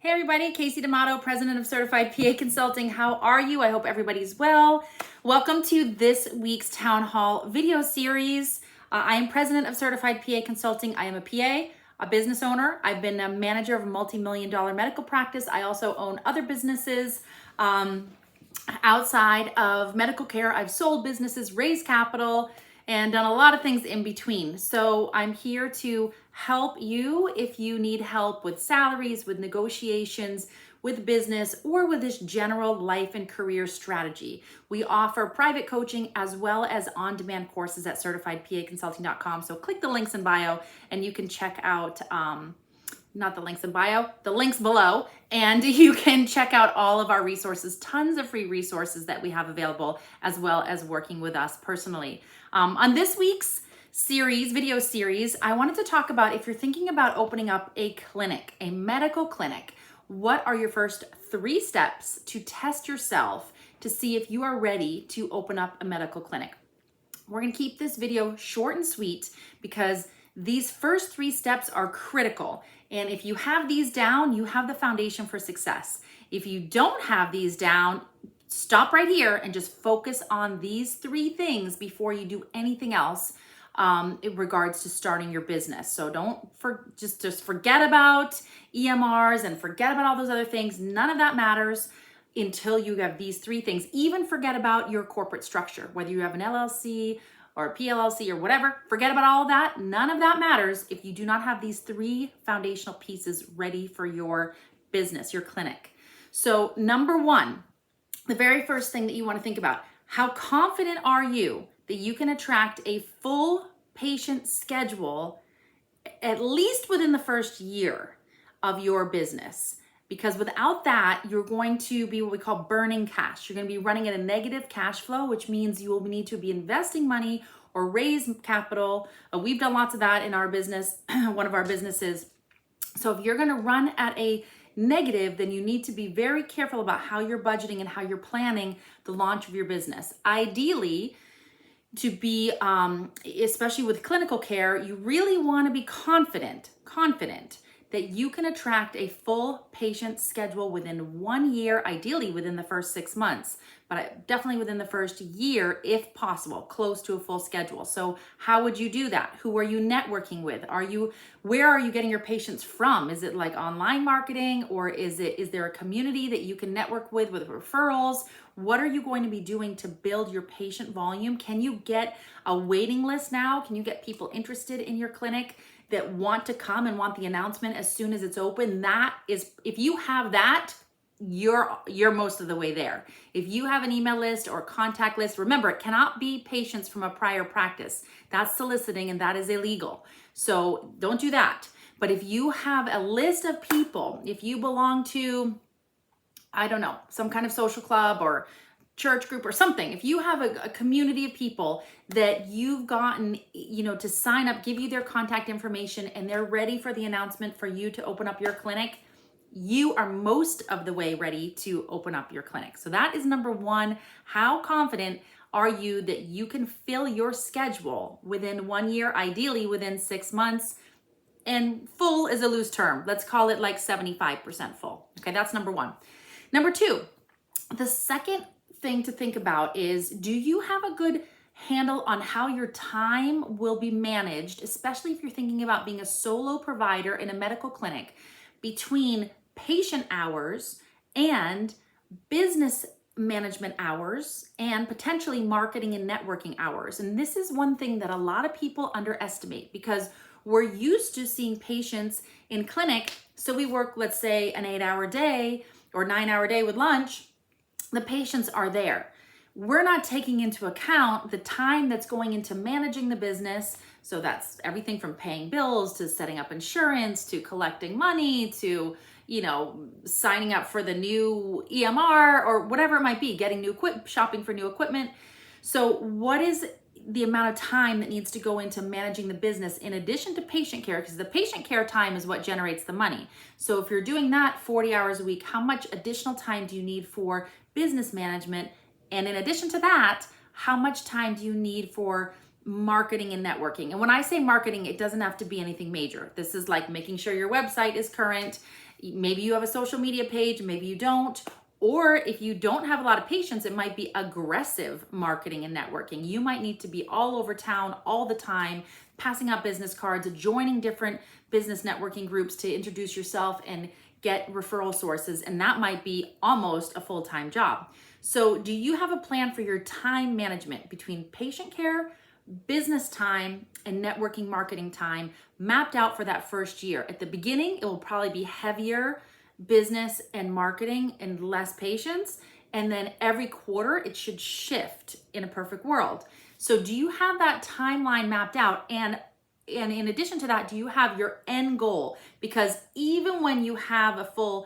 Hey everybody, Kasey D'Amato, President of Certified PA Consulting. How are you? I hope everybody's well. Welcome to this week's Town Hall video series. I am President of Certified PA Consulting. I am a PA, a business owner. I've been a manager of a multi-million-dollar medical practice. I also own other businesses outside of medical care. I've sold businesses, raised capital, and done a lot of things in between. So I'm here to help you if you need help with salaries, with negotiations, with business, or with this general life and career strategy. We offer private coaching as well as on-demand courses at certifiedpaconsulting.com. So click the links in bio and you can check out, not the links in bio, the links below, and you can check out all of our resources, tons of free resources that we have available, as well as working with us personally. On this week's video series, I wanted to talk about if you're thinking about opening up a clinic, a medical clinic, what are your first 3 steps to test yourself to see if you are ready to open up a medical clinic. We're gonna keep this video short and sweet because these first 3 steps are critical. And if you have these down, you have the foundation for success. If you don't have these down, stop right here and just focus on these 3 things before you do anything else in regards to starting your business. So just forget about EMRs and forget about all those other things. None of that matters until you have these 3 things. Even forget about your corporate structure, whether you have an LLC or a PLLC or whatever, forget about all that. None of that matters if you do not have these 3 foundational pieces ready for your business, your clinic. So number 1, the very first thing that you want to think about, how confident are you that you can attract a full patient schedule at least within the first year of your business? Because without that, you're going to be what we call burning cash. You're going to be running at a negative cash flow, which means you will need to be investing money or raise capital. We've done lots of that in our business, one of our businesses. So if you're going to run at a negative, then you need to be very careful about how you're budgeting and how you're planning the launch of your business. Ideally, to be, especially with clinical care, you really want to be confident that you can attract a full patient schedule within 1 year, ideally within the first 6 months, but definitely within the first year, if possible, close to a full schedule. So how would you do that? Who are you networking with? Where are you getting your patients from? Is it like online marketing, or is there a community that you can network with referrals? What are you going to be doing to build your patient volume? Can you get a waiting list now? Can you get people interested in your clinic that want to come and want the announcement as soon as it's open? That is, if you have that, you're most of the way there. If you have an email list or contact list, remember, it cannot be patients from a prior practice. That's soliciting and that is illegal. So don't do that. But if you have a list of people, if you belong to, I don't know, some kind of social club or church group or something, if you have a community of people that you've gotten, to sign up, give you their contact information, and they're ready for the announcement for you to open up your clinic, you are most of the way ready to open up your clinic. So that is number 1. How confident are you that you can fill your schedule within 1 year, ideally within 6 months? And full is a loose term. Let's call it like 75% full. Okay, that's number 1. Number 2, the second thing to think about is, do you have a good handle on how your time will be managed, especially if you're thinking about being a solo provider in a medical clinic, between patient hours and business management hours and potentially marketing and networking hours? And this is one thing that a lot of people underestimate, because we're used to seeing patients in clinic. So we work, let's say, an 8-hour day or 9-hour day with lunch. The patients are there. We're not taking into account the time that's going into managing the business. So that's everything from paying bills to setting up insurance to collecting money to, signing up for the new EMR or whatever it might be, getting new shopping for new equipment. So what is the amount of time that needs to go into managing the business in addition to patient care? Because the patient care time is what generates the money. So if you're doing that 40 hours a week, how much additional time do you need for business management? And in addition to that, how much time do you need for marketing and networking? And when I say marketing, it doesn't have to be anything major. This is like making sure your website is current, Maybe you have a social media page, maybe you don't. Or if you don't have a lot of patience, it might be aggressive marketing and networking. You might need to be all over town all the time, passing out business cards, joining different business networking groups to introduce yourself and get referral sources. And that might be almost a full-time job. So do you have a plan for your time management between patient care, business time, and networking marketing time mapped out for that first year? At the beginning, it will probably be heavier business and marketing and less patience. And then every quarter, it should shift in a perfect world. So do you have that timeline mapped out? And in addition to that, do you have your end goal? Because even when you have a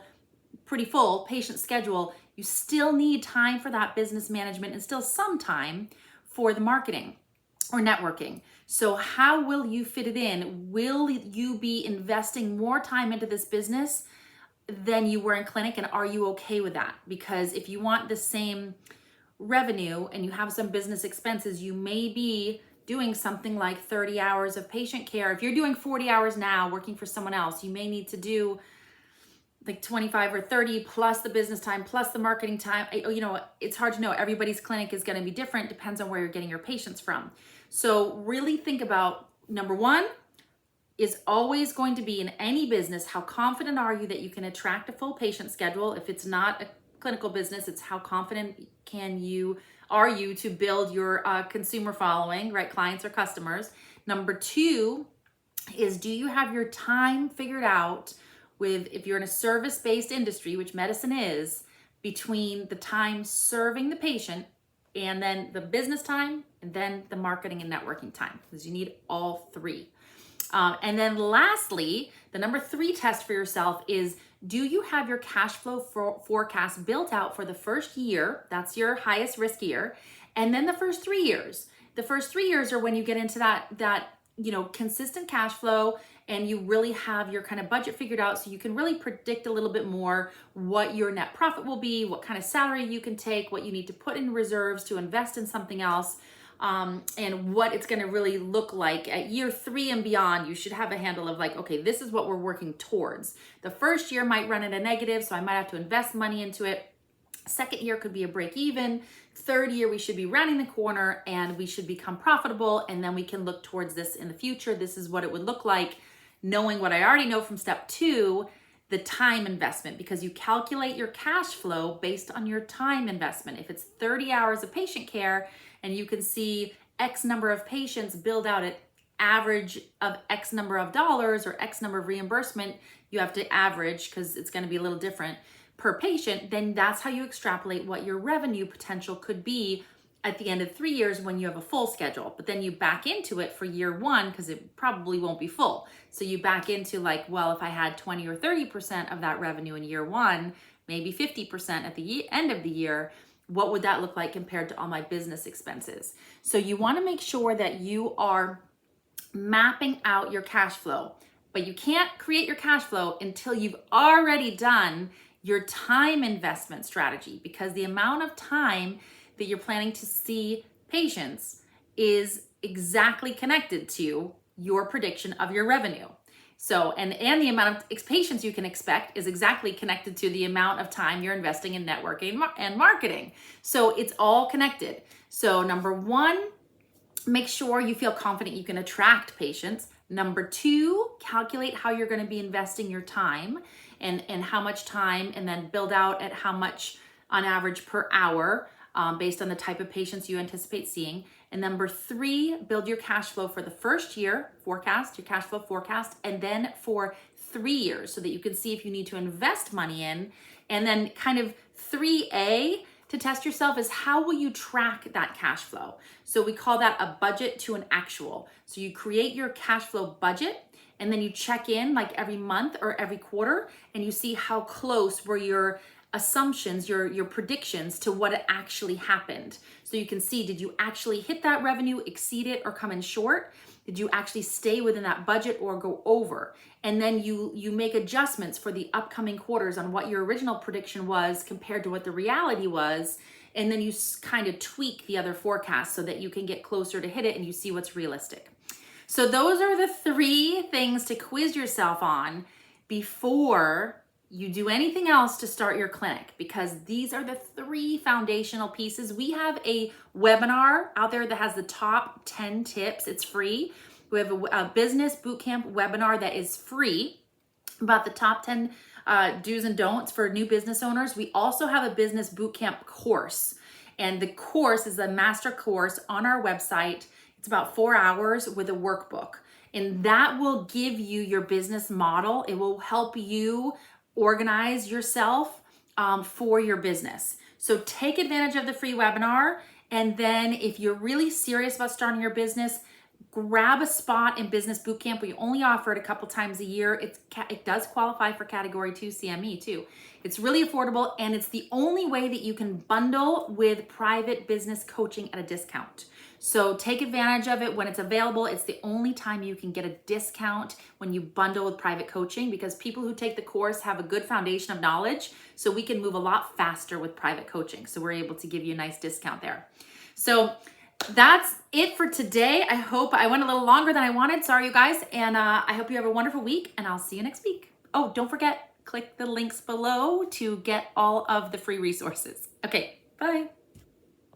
pretty full patient schedule, you still need time for that business management and still some time for the marketing or networking. So how will you fit it in? Will you be investing more time into this business than you were in clinic? And are you okay with that? Because if you want the same revenue and you have some business expenses, you may be doing something like 30 hours of patient care. If you're doing 40 hours now working for someone else, you may need to do like 25 or 30 plus the business time, plus the marketing time. You know, it's hard to know. Everybody's clinic is going to be different. Depends on where you're getting your patients from. So really think about, number one, is always going to be in any business, how confident are you that you can attract a full patient schedule? If it's not a clinical business, it's how confident are you to build your consumer following, right? Clients or customers. Number two is, do you have your time figured out with, if you're in a service-based industry, which medicine is, between the time serving the patient and then the business time and then the marketing and networking time, because you need all three. And then lastly, the number three test for yourself is, do you have your cash flow forecast built out for the first year? That's your highest risk year. And then the first 3 years. The first 3 years are when you get into that consistent cash flow and you really have your kind of budget figured out, so you can really predict a little bit more what your net profit will be, what kind of salary you can take, what you need to put in reserves to invest in something else. And what it's going to really look like at year 3 and beyond. You should have a handle of like, okay, this is what we're working towards. The first year might run at a negative, so I might have to invest money into it. Second year could be a break even. Third year, we should be rounding the corner and we should become profitable. And then we can look towards this in the future. This is what it would look like, knowing what I already know from step 2, the time investment, because you calculate your cash flow based on your time investment. If it's 30 hours of patient care, and you can see X number of patients build out at average of X number of dollars or X number of reimbursement, you have to average because it's going to be a little different per patient, then that's how you extrapolate what your revenue potential could be at the end of 3 years when you have a full schedule. But then you back into it for year 1 because it probably won't be full. So you back into like, well, if I had 20 or 30% of that revenue in year 1, maybe 50% at the end of the year, what would that look like compared to all my business expenses? So you want to make sure that you are mapping out your cash flow, but you can't create your cash flow until you've already done your time investment strategy, because the amount of time that you're planning to see patients is exactly connected to your prediction of your revenue. So, and the amount of patients you can expect is exactly connected to the amount of time you're investing in networking and marketing. So it's all connected. So number 1, make sure you feel confident you can attract patients. Number 2, calculate how you're going to be investing your time and how much time, and then build out at how much on average per hour based on the type of patients you anticipate seeing. And number 3, build your cash flow for the first year, forecast, your cash flow forecast, and then for 3 years so that you can see if you need to invest money in. And then kind of 3A to test yourself is, how will you track that cash flow? So we call that a budget to an actual. So you create your cash flow budget and then you check in like every month or every quarter and you see how close were your assumptions, your predictions to what actually happened. So you can see, did you actually hit that revenue, exceed it, or come in short? Did you actually stay within that budget or go over? And then you make adjustments for the upcoming quarters on what your original prediction was compared to what the reality was. And then you kind of tweak the other forecasts so that you can get closer to hit it and you see what's realistic. So those are the 3 things to quiz yourself on before you do anything else to start your clinic, because these are the 3 foundational pieces. We have a webinar out there that has the top 10 tips. It's free. We have a Business Bootcamp webinar that is free about the top 10 do's and don'ts for new business owners. We also have a Business Bootcamp course, and the course is a master course on our website. It's about 4 hours with a workbook, and that will give you your business model. It will help you organize yourself for your business. So take advantage of the free webinar. And then if you're really serious about starting your business, grab a spot in Business Bootcamp. We only offer it a couple times a year. It does qualify for Category 2 CME too. It's really affordable, and it's the only way that you can bundle with private business coaching at a discount. So take advantage of it when it's available. It's the only time you can get a discount when you bundle with private coaching, because people who take the course have a good foundation of knowledge, so we can move a lot faster with private coaching. So we're able to give you a nice discount there. So that's it for today. I hope I went a little longer than I wanted. Sorry, you guys. And I hope you have a wonderful week, and I'll see you next week. Oh, don't forget, click the links below to get all of the free resources. Okay, bye.